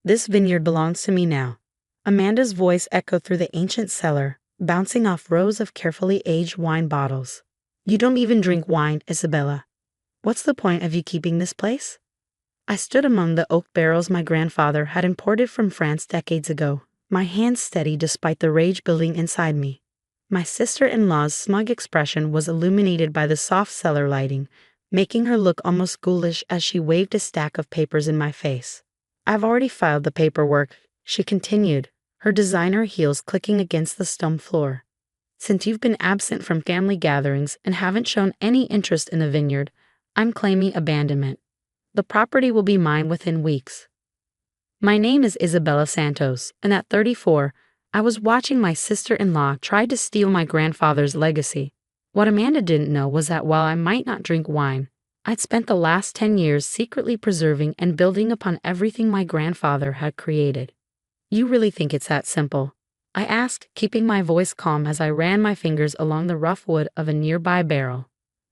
This vineyard belongs to me now. Amanda's voice echoed through the ancient cellar, bouncing off rows of carefully aged wine bottles. You don't even drink wine, Isabella. What's the point of you keeping this place? I stood among the oak barrels my grandfather had imported from France decades ago, my hands steady despite the rage building inside me. My sister-in-law's smug expression was illuminated by the soft cellar lighting, making her look almost ghoulish as she waved a stack of papers in my face. I've already filed the paperwork, she continued, her designer heels clicking against the stone floor. Since you've been absent from family gatherings and haven't shown any interest in the vineyard, I'm claiming abandonment. The property will be mine within weeks. My name is Isabella Santos, and at 34, I was watching my sister-in-law try to steal my grandfather's legacy. What Amanda didn't know was that while I might not drink wine, I'd spent the last 10 years secretly preserving and building upon everything my grandfather had created. You really think it's that simple? I asked, keeping my voice calm as I ran my fingers along the rough wood of a nearby barrel.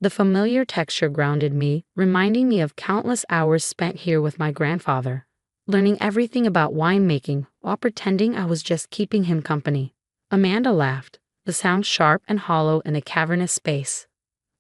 The familiar texture grounded me, reminding me of countless hours spent here with my grandfather, learning everything about winemaking while pretending I was just keeping him company. Amanda laughed, the sound sharp and hollow in a cavernous space.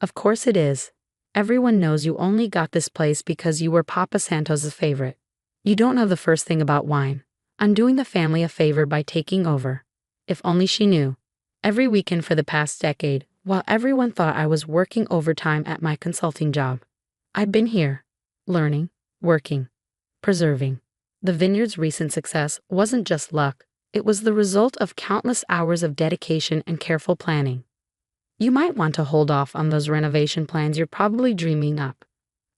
Of course it is. Everyone knows you only got this place because you were Papa Santos' favorite. You don't know the first thing about wine. I'm doing the family a favor by taking over. If only she knew. Every weekend for the past decade, while everyone thought I was working overtime at my consulting job, I've been here, learning, working, preserving. The vineyard's recent success wasn't just luck, it was the result of countless hours of dedication and careful planning. You might want to hold off on those renovation plans you're probably dreaming up,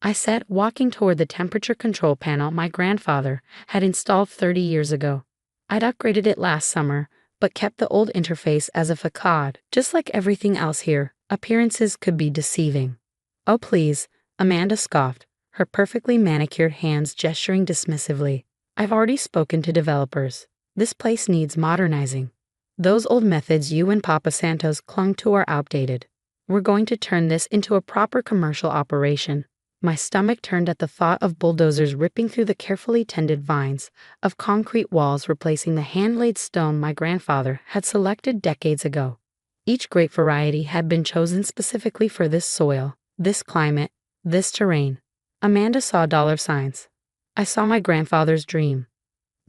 I said, walking toward the temperature control panel my grandfather had installed 30 years ago. I'd upgraded it last summer, but kept the old interface as a facade. Just like everything else here, appearances could be deceiving. Oh please, Amanda scoffed, her perfectly manicured hands gesturing dismissively. I've already spoken to developers. This place needs modernizing. Those old methods you and Papa Santos clung to are outdated. We're going to turn this into a proper commercial operation. My stomach turned at the thought of bulldozers ripping through the carefully tended vines, of concrete walls replacing the hand-laid stone my grandfather had selected decades ago. Each grape variety had been chosen specifically for this soil, this climate, this terrain. Amanda saw dollar signs. I saw my grandfather's dream.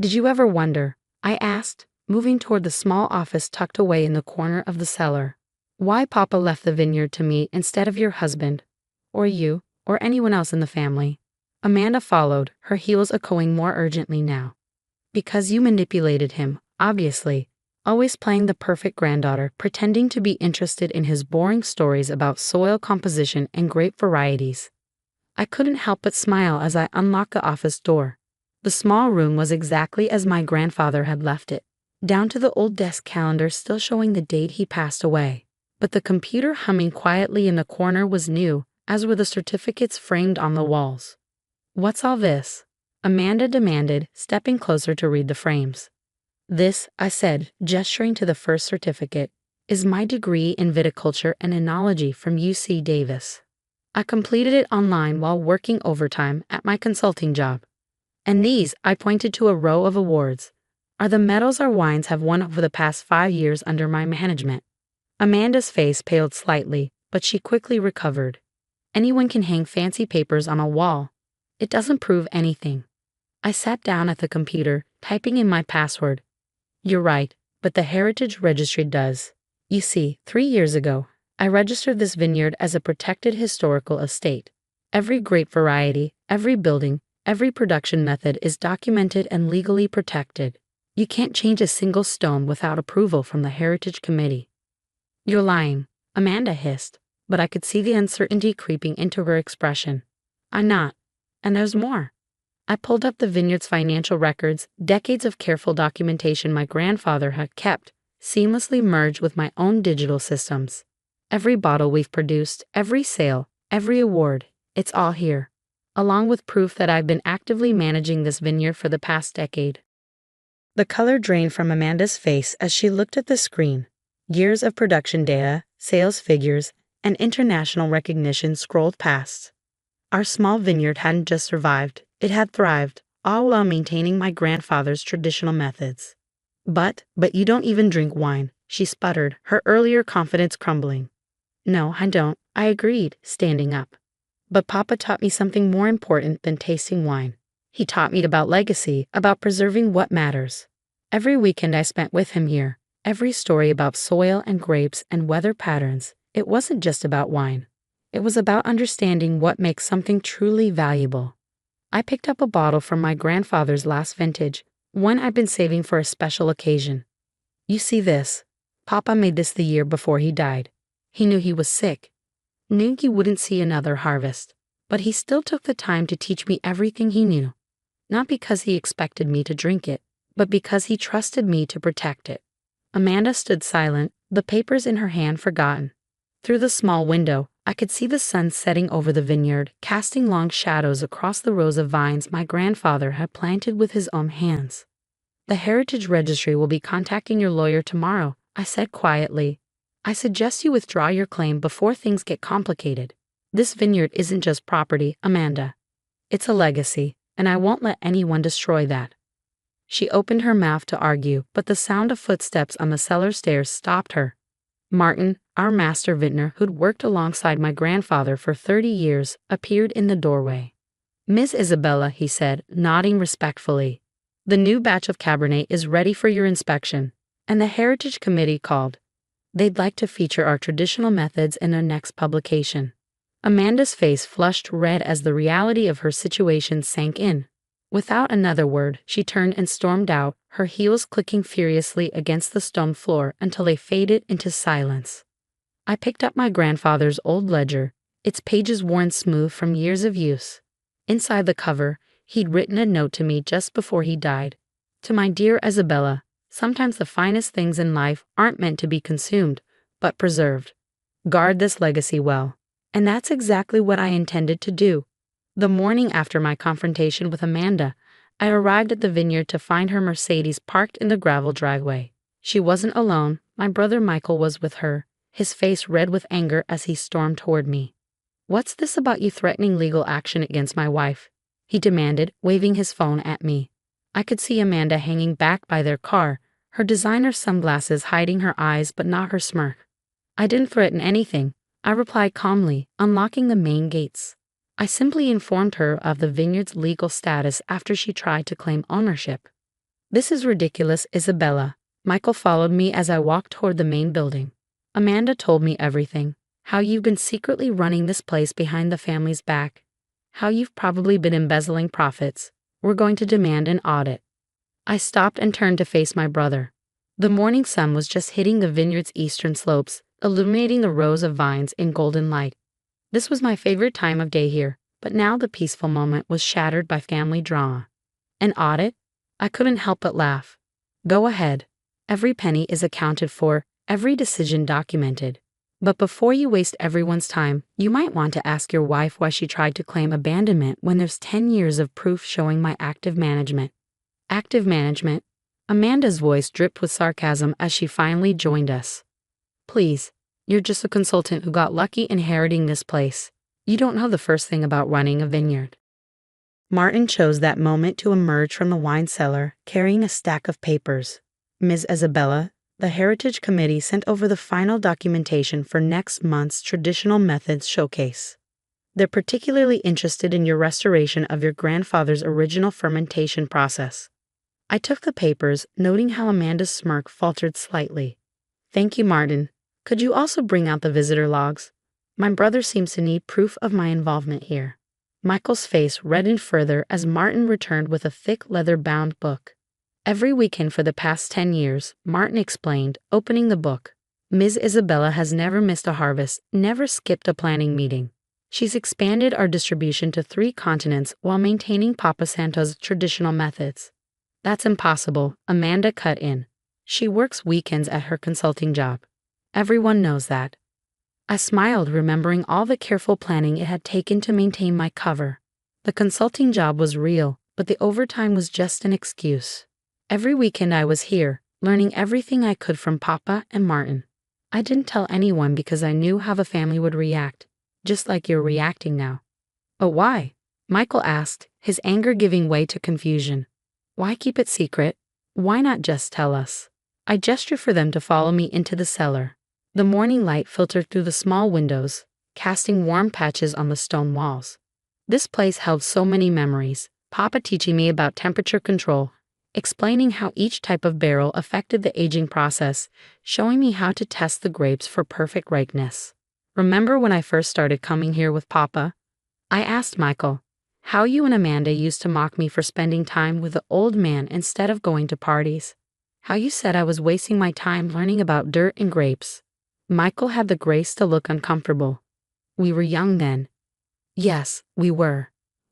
Did you ever wonder, I asked, moving toward the small office tucked away in the corner of the cellar, why Papa left the vineyard to me instead of your husband, or you, or anyone else in the family? Amanda followed, her heels echoing more urgently now. Because you manipulated him, obviously, always playing the perfect granddaughter, pretending to be interested in his boring stories about soil composition and grape varieties. I couldn't help but smile as I unlocked the office door. The small room was exactly as my grandfather had left it, down to the old desk calendar still showing the date he passed away. But the computer humming quietly in the corner was new, as were the certificates framed on the walls. What's all this? Amanda demanded, stepping closer to read the frames. This, I said, gesturing to the first certificate, is my degree in viticulture and enology from UC Davis. I completed it online while working overtime at my consulting job. And these, I pointed to a row of awards, are the medals our wines have won over the past 5 years under my management. Amanda's face paled slightly, but she quickly recovered. Anyone can hang fancy papers on a wall. It doesn't prove anything. I sat down at the computer, typing in my password. You're right, but the Heritage Registry does. You see, 3 years ago, I registered this vineyard as a protected historical estate. Every grape variety, every building, every production method is documented and legally protected. You can't change a single stone without approval from the Heritage Committee. You're lying, Amanda hissed, but I could see the uncertainty creeping into her expression. I'm not. And there's more. I pulled up the vineyard's financial records, decades of careful documentation my grandfather had kept, seamlessly merged with my own digital systems. Every bottle we've produced, every sale, every award, it's all here, along with proof that I've been actively managing this vineyard for the past decade. The color drained from Amanda's face as she looked at the screen. Years of production data, sales figures, and international recognition scrolled past. Our small vineyard hadn't just survived, it had thrived, all while maintaining my grandfather's traditional methods. But you don't even drink wine, she sputtered, her earlier confidence crumbling. No, I don't, I agreed, standing up. But Papa taught me something more important than tasting wine. He taught me about legacy, about preserving what matters. Every weekend I spent with him here, every story about soil and grapes and weather patterns, it wasn't just about wine. It was about understanding what makes something truly valuable. I picked up a bottle from my grandfather's last vintage, one I'd been saving for a special occasion. You see this? Papa made this the year before he died. He knew he was sick, knew he wouldn't see another harvest, but he still took the time to teach me everything he knew. Not because he expected me to drink it, but because he trusted me to protect it. Amanda stood silent, the papers in her hand forgotten. Through the small window, I could see the sun setting over the vineyard, casting long shadows across the rows of vines my grandfather had planted with his own hands. The Heritage Registry will be contacting your lawyer tomorrow, I said quietly. I suggest you withdraw your claim before things get complicated. This vineyard isn't just property, Amanda. It's a legacy, and I won't let anyone destroy that. She opened her mouth to argue, but the sound of footsteps on the cellar stairs stopped her. Martin, our master vintner who'd worked alongside my grandfather for 30 years, appeared in the doorway. Miss Isabella, he said, nodding respectfully. The new batch of Cabernet is ready for your inspection, and the Heritage Committee called. They'd like to feature our traditional methods in their next publication. Amanda's face flushed red as the reality of her situation sank in. Without another word, she turned and stormed out, her heels clicking furiously against the stone floor until they faded into silence. I picked up my grandfather's old ledger, its pages worn smooth from years of use. Inside the cover, he'd written a note to me just before he died. To my dear Isabella, sometimes the finest things in life aren't meant to be consumed, but preserved. Guard this legacy well. And that's exactly what I intended to do. The morning after my confrontation with Amanda, I arrived at the vineyard to find her Mercedes parked in the gravel driveway. She wasn't alone, my brother Michael was with her, his face red with anger as he stormed toward me. What's this about you threatening legal action against my wife? He demanded, waving his phone at me. I could see Amanda hanging back by their car, her designer sunglasses hiding her eyes but not her smirk. I didn't threaten anything, I replied calmly, unlocking the main gates. I simply informed her of the vineyard's legal status after she tried to claim ownership. This is ridiculous, Isabella. Michael followed me as I walked toward the main building. Amanda told me everything. How you've been secretly running this place behind the family's back. How you've probably been embezzling profits. We're going to demand an audit. I stopped and turned to face my brother. The morning sun was just hitting the vineyard's eastern slopes, illuminating the rows of vines in golden light. This was my favorite time of day here, but now the peaceful moment was shattered by family drama. An audit? I couldn't help but laugh. Go ahead. Every penny is accounted for, every decision documented. But before you waste everyone's time, you might want to ask your wife why she tried to claim abandonment when there's 10 years of proof showing my active management. Active management? Amanda's voice dripped with sarcasm as she finally joined us. Please, you're just a consultant who got lucky inheriting this place. You don't know the first thing about running a vineyard. Martin chose that moment to emerge from the wine cellar, carrying a stack of papers. Ms. Isabella, the Heritage Committee sent over the final documentation for next month's Traditional Methods Showcase. They're particularly interested in your restoration of your grandfather's original fermentation process. I took the papers, noting how Amanda's smirk faltered slightly. Thank you, Martin. Could you also bring out the visitor logs? My brother seems to need proof of my involvement here. Michael's face reddened further as Martin returned with a thick leather-bound book. Every weekend for the past 10 years, Martin explained, opening the book. Ms. Isabella has never missed a harvest, never skipped a planning meeting. She's expanded our distribution to 3 continents while maintaining Papa Santo's traditional methods. That's impossible, Amanda cut in. She works weekends at her consulting job. Everyone knows that. I smiled, remembering all the careful planning it had taken to maintain my cover. The consulting job was real, but the overtime was just an excuse. Every weekend I was here, learning everything I could from Papa and Martin. I didn't tell anyone because I knew how the family would react, just like you're reacting now. But why? Michael asked, his anger giving way to confusion. Why keep it secret? Why not just tell us? I gestured for them to follow me into the cellar. The morning light filtered through the small windows, casting warm patches on the stone walls. This place held so many memories, Papa teaching me about temperature control, explaining how each type of barrel affected the aging process, showing me how to test the grapes for perfect ripeness. Remember when I first started coming here with Papa? I asked Michael, how you and Amanda used to mock me for spending time with the old man instead of going to parties. How you said I was wasting my time learning about dirt and grapes. Michael had the grace to look uncomfortable. We were young then. Yes, we were.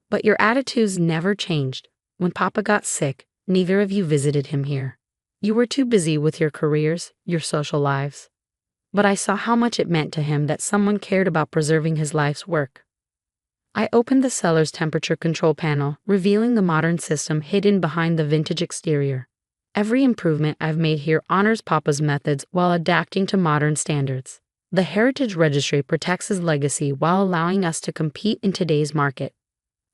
But your attitudes never changed. When Papa got sick, neither of you visited him here. You were too busy with your careers, your social lives. But I saw how much it meant to him that someone cared about preserving his life's work. I opened the cellar's temperature control panel, revealing the modern system hidden behind the vintage exterior. Every improvement I've made here honors Papa's methods while adapting to modern standards. The Heritage Registry protects his legacy while allowing us to compete in today's market.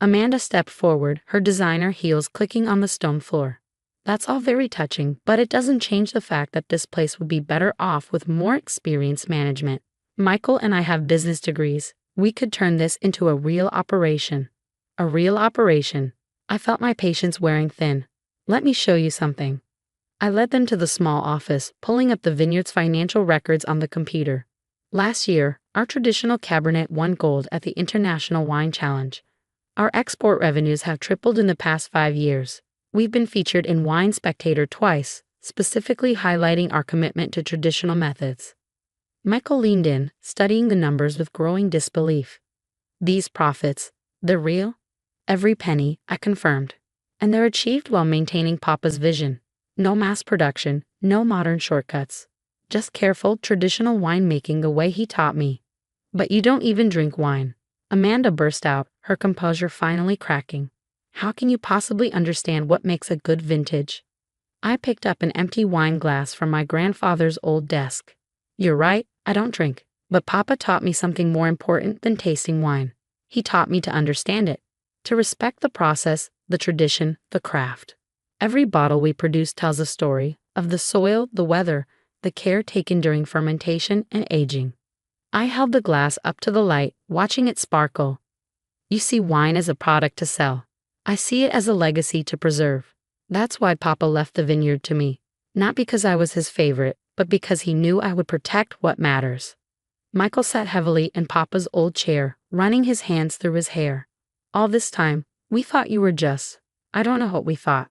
Amanda stepped forward, her designer heels clicking on the stone floor. That's all very touching, but it doesn't change the fact that this place would be better off with more experienced management. Michael and I have business degrees. We could turn this into a real operation. A real operation. I felt my patience wearing thin. Let me show you something. I led them to the small office, pulling up the Vineyard's financial records on the computer. Last year, our traditional Cabernet won gold at the International Wine Challenge. Our export revenues have tripled in the past 5 years. We've been featured in Wine Spectator twice, specifically highlighting our commitment to traditional methods. Michael leaned in, studying the numbers with growing disbelief. These profits, they're real? Every penny, I confirmed. And they're achieved while maintaining Papa's vision. No mass production, no modern shortcuts. Just careful, traditional winemaking the way he taught me. But you don't even drink wine. Amanda burst out, her composure finally cracking. How can you possibly understand what makes a good vintage? I picked up an empty wine glass from my grandfather's old desk. You're right, I don't drink. But Papa taught me something more important than tasting wine. He taught me to understand it. To respect the process, the tradition, the craft. Every bottle we produce tells a story of the soil, the weather, the care taken during fermentation and aging. I held the glass up to the light, watching it sparkle. You see wine as a product to sell. I see it as a legacy to preserve. That's why Papa left the vineyard to me. Not because I was his favorite, but because he knew I would protect what matters. Michael sat heavily in Papa's old chair, running his hands through his hair. All this time, we thought you were just... I don't know what we thought.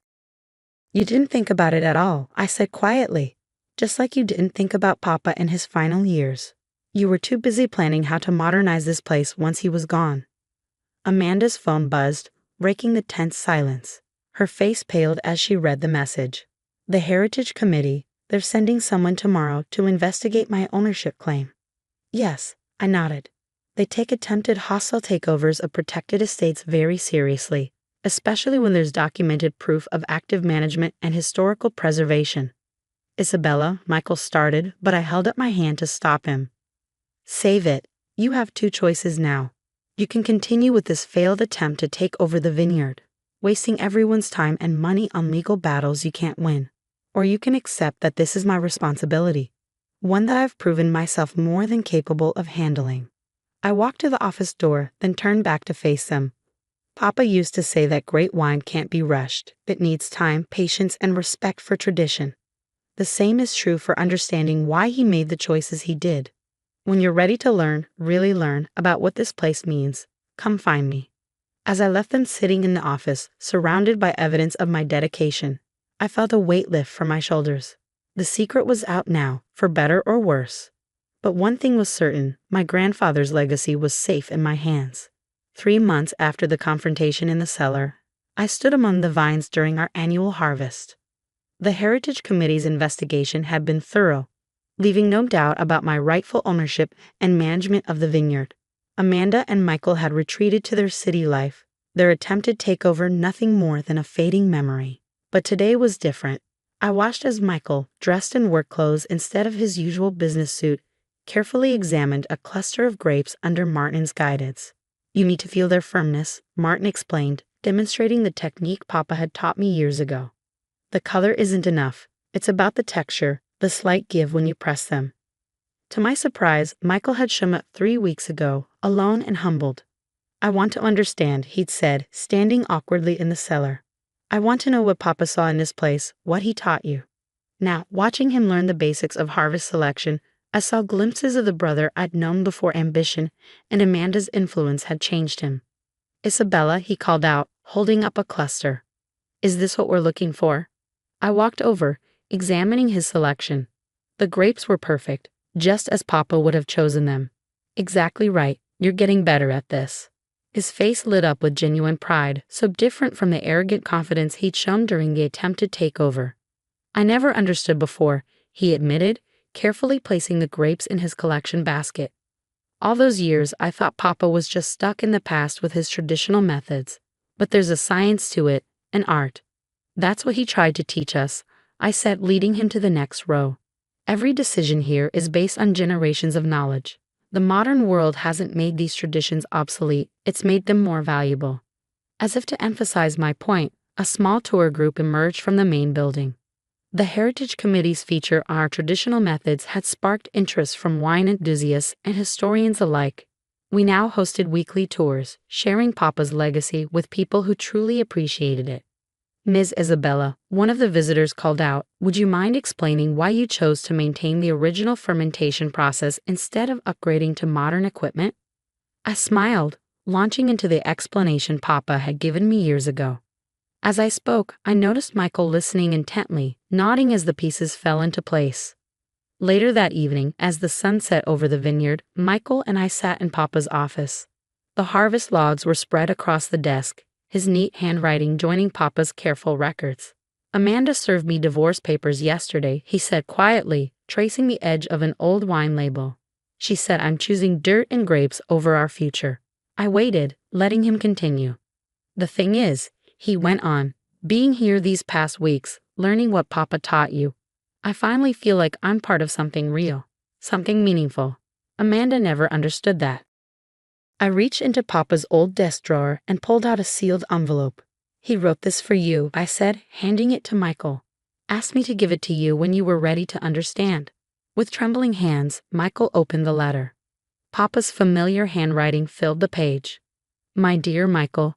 You didn't think about it at all, I said quietly. Just like you didn't think about Papa in his final years. You were too busy planning how to modernize this place once he was gone. Amanda's phone buzzed, breaking the tense silence. Her face paled as she read the message. The Heritage Committee, they're sending someone tomorrow to investigate my ownership claim. Yes, I nodded. They take attempted hostile takeovers of protected estates very seriously, especially when there's documented proof of active management and historical preservation. Isabella, Michael started, but I held up my hand to stop him. Save it. You have 2 choices now. You can continue with this failed attempt to take over the vineyard, wasting everyone's time and money on legal battles you can't win. Or you can accept that this is my responsibility, one that I've proven myself more than capable of handling. I walked to the office door, then turned back to face them. Papa used to say that great wine can't be rushed. It needs time, patience, and respect for tradition. The same is true for understanding why he made the choices he did. When you're ready to learn, really learn, about what this place means, come find me. As I left them sitting in the office, surrounded by evidence of my dedication, I felt a weight lift from my shoulders. The secret was out now, for better or worse. But one thing was certain, my grandfather's legacy was safe in my hands. 3 months after the confrontation in the cellar, I stood among the vines during our annual harvest. The Heritage Committee's investigation had been thorough, leaving no doubt about my rightful ownership and management of the vineyard. Amanda and Michael had retreated to their city life, their attempted takeover nothing more than a fading memory. But today was different. I watched as Michael, dressed in work clothes instead of his usual business suit, carefully examined a cluster of grapes under Martin's guidance. You need to feel their firmness, Martin explained, demonstrating the technique Papa had taught me years ago. The color isn't enough. It's about the texture, the slight give when you press them. To my surprise, Michael had shown up 3 weeks ago, alone and humbled. I want to understand, he'd said, standing awkwardly in the cellar. I want to know what Papa saw in this place, what he taught you. Now, watching him learn the basics of harvest selection, I saw glimpses of the brother I'd known before ambition and Amanda's influence had changed him. Isabella, he called out, holding up a cluster. Is this what we're looking for? I walked over, examining his selection. The grapes were perfect, just as Papa would have chosen them. Exactly right, you're getting better at this. His face lit up with genuine pride, so different from the arrogant confidence he'd shown during the attempted takeover. I never understood before, he admitted, carefully placing the grapes in his collection basket. All those years, I thought Papa was just stuck in the past with his traditional methods. But there's a science to it, an art. That's what he tried to teach us, I said, leading him to the next row. Every decision here is based on generations of knowledge. The modern world hasn't made these traditions obsolete, it's made them more valuable. As if to emphasize my point, a small tour group emerged from the main building. The Heritage Committee's feature on our traditional methods had sparked interest from wine enthusiasts and historians alike. We now hosted weekly tours, sharing Papa's legacy with people who truly appreciated it. Ms. Isabella, one of the visitors, called out, "Would you mind explaining why you chose to maintain the original fermentation process instead of upgrading to modern equipment?" I smiled, launching into the explanation Papa had given me years ago. As I spoke, I noticed Michael listening intently, nodding as the pieces fell into place. Later that evening, as the sun set over the vineyard, Michael and I sat in Papa's office. The harvest logs were spread across the desk, his neat handwriting joining Papa's careful records. "Amanda served me divorce papers yesterday," he said quietly, tracing the edge of an old wine label. "She said I'm choosing dirt and grapes over our future." I waited, letting him continue. "The thing is," he went on, "being here these past weeks, learning what Papa taught you, I finally feel like I'm part of something real, something meaningful. Amanda never understood that." I reached into Papa's old desk drawer and pulled out a sealed envelope. "He wrote this for you," I said, handing it to Michael. "Asked me to give it to you when you were ready to understand." With trembling hands, Michael opened the letter. Papa's familiar handwriting filled the page. "My dear Michael,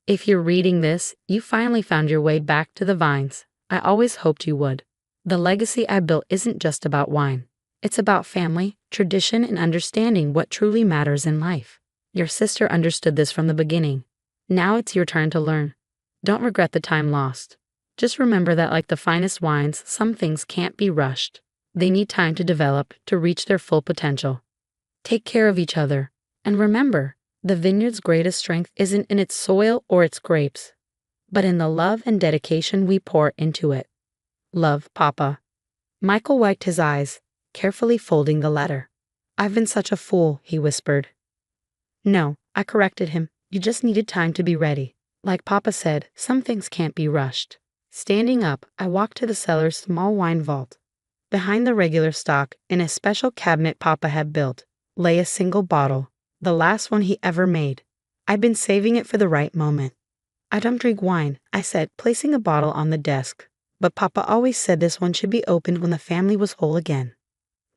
if you're reading this, you finally found your way back to the vines. I always hoped you would. The legacy I built isn't just about wine. It's about family, tradition, and understanding what truly matters in life. Your sister understood this from the beginning. Now it's your turn to learn. Don't regret the time lost. Just remember that like the finest wines, some things can't be rushed. They need time to develop, to reach their full potential. Take care of each other. And remember, the vineyard's greatest strength isn't in its soil or its grapes, but in the love and dedication we pour into it. Love, Papa." Michael wiped his eyes, carefully folding the letter. "I've been such a fool," he whispered. "No," I corrected him. "You just needed time to be ready. Like Papa said, some things can't be rushed." Standing up, I walked to the cellar's small wine vault. Behind the regular stock, in a special cabinet Papa had built, lay a single bottle, the last one he ever made. I'd been saving it for the right moment. "I don't drink wine," I said, placing a bottle on the desk. "But Papa always said this one should be opened when the family was whole again."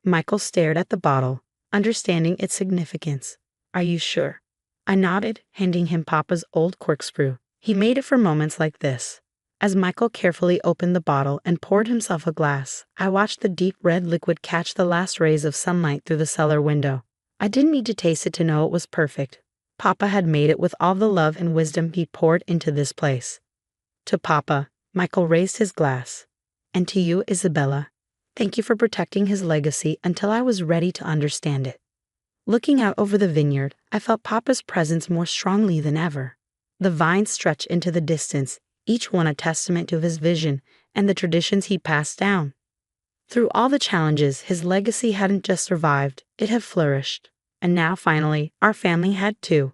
Michael stared at the bottle, understanding its significance. "Are you sure?" I nodded, handing him Papa's old corkscrew. He made it for moments like this. As Michael carefully opened the bottle and poured himself a glass, I watched the deep red liquid catch the last rays of sunlight through the cellar window. I didn't need to taste it to know it was perfect. Papa had made it with all the love and wisdom he poured into this place. "To Papa," Michael raised his glass. "And to you, Isabella. Thank you for protecting his legacy until I was ready to understand it." Looking out over the vineyard, I felt Papa's presence more strongly than ever. The vines stretched into the distance, each one a testament to his vision and the traditions he passed down. Through all the challenges, his legacy hadn't just survived, it had flourished. And now, finally, our family had too.